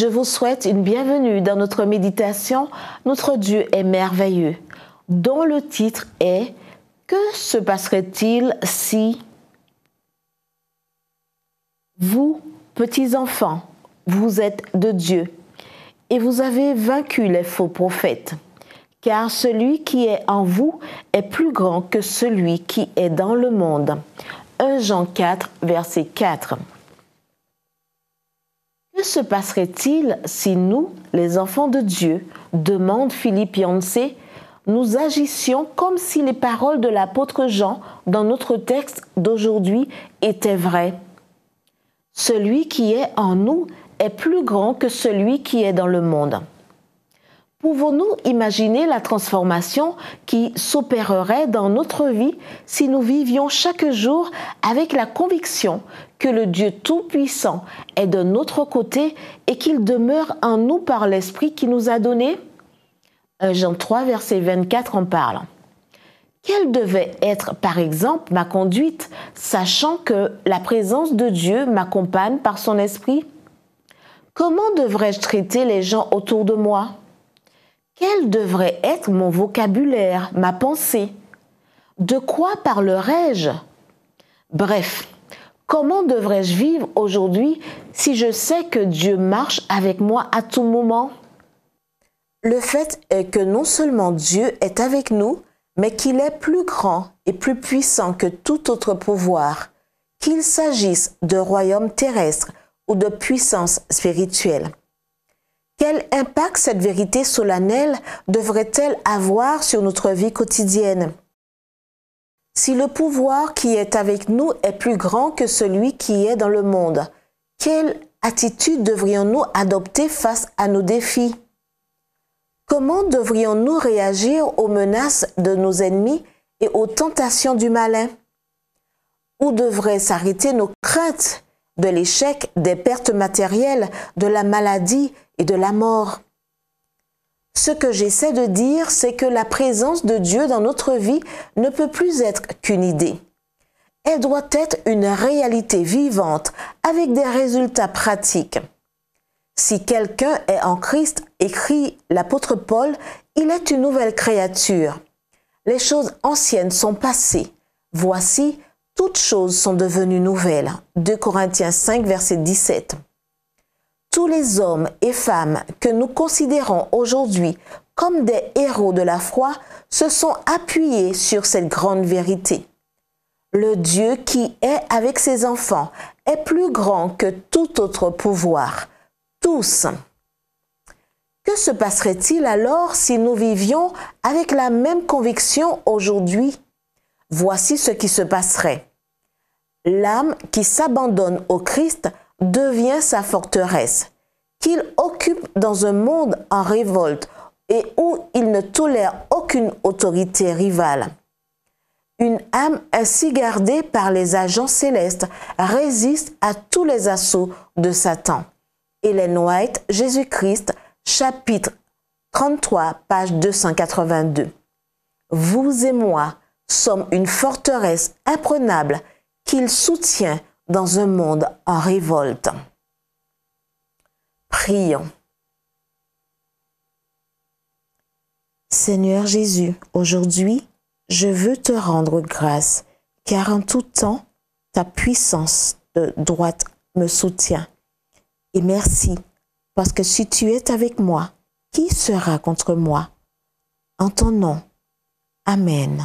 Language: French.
Je vous souhaite une bienvenue dans notre méditation « Notre Dieu est merveilleux » dont le titre est « Que se passerait-il si… » Vous, petits enfants, vous êtes de Dieu et vous avez vaincu les faux prophètes, car celui qui est en vous est plus grand que celui qui est dans le monde. 1 Jean 4, verset 4. Que se passerait-il si nous, les enfants de Dieu, demande Philippe Yancey, nous agissions comme si les paroles de l'apôtre Jean dans notre texte d'aujourd'hui étaient vraies? Celui qui est en nous est plus grand que celui qui est dans le monde. Pouvons-nous imaginer la transformation qui s'opérerait dans notre vie si nous vivions chaque jour avec la conviction que le Dieu Tout-Puissant est de notre côté et qu'il demeure en nous par l'Esprit qui nous a donné? 1 Jean 3, verset 24 en parle. Quelle devait être, par exemple, ma conduite, sachant que la présence de Dieu m'accompagne par son Esprit? Comment devrais-je traiter les gens autour de moi? Quel devrait être mon vocabulaire, ma pensée? De quoi parlerais-je? Bref, comment devrais-je vivre aujourd'hui si je sais que Dieu marche avec moi à tout moment? Le fait est que non seulement Dieu est avec nous, mais qu'il est plus grand et plus puissant que tout autre pouvoir, qu'il s'agisse de royaume terrestre ou de puissance spirituelle. Quel impact cette vérité solennelle devrait-elle avoir sur notre vie quotidienne? Si le pouvoir qui est avec nous est plus grand que celui qui est dans le monde, quelle attitude devrions-nous adopter face à nos défis? Comment devrions-nous réagir aux menaces de nos ennemis et aux tentations du malin? Où devraient s'arrêter nos craintes de l'échec, des pertes matérielles, de la maladie et de la mort? Ce que j'essaie de dire, c'est que la présence de Dieu dans notre vie ne peut plus être qu'une idée. Elle doit être une réalité vivante avec des résultats pratiques. Si quelqu'un est en Christ, écrit l'apôtre Paul, il est une nouvelle créature. Les choses anciennes sont passées. Voici, toutes choses sont devenues nouvelles. 2 Corinthiens 5, verset 17. Tous les hommes et femmes que nous considérons aujourd'hui comme des héros de la foi se sont appuyés sur cette grande vérité. Le Dieu qui est avec ses enfants est plus grand que tout autre pouvoir. Tous. Que se passerait-il alors si nous vivions avec la même conviction aujourd'hui? Voici ce qui se passerait. L'âme qui s'abandonne au Christ devient sa forteresse, qu'il occupe dans un monde en révolte et où il ne tolère aucune autorité rivale. Une âme ainsi gardée par les agents célestes résiste à tous les assauts de Satan. Ellen White, Jésus-Christ, chapitre 33, page 282. Vous et moi sommes une forteresse imprenable qu'il soutient dans un monde en révolte. Prions. Seigneur Jésus, aujourd'hui, je veux te rendre grâce, car en tout temps, ta puissance de droite me soutient. Et merci, parce que si tu es avec moi, qui sera contre moi? En ton nom. Amen.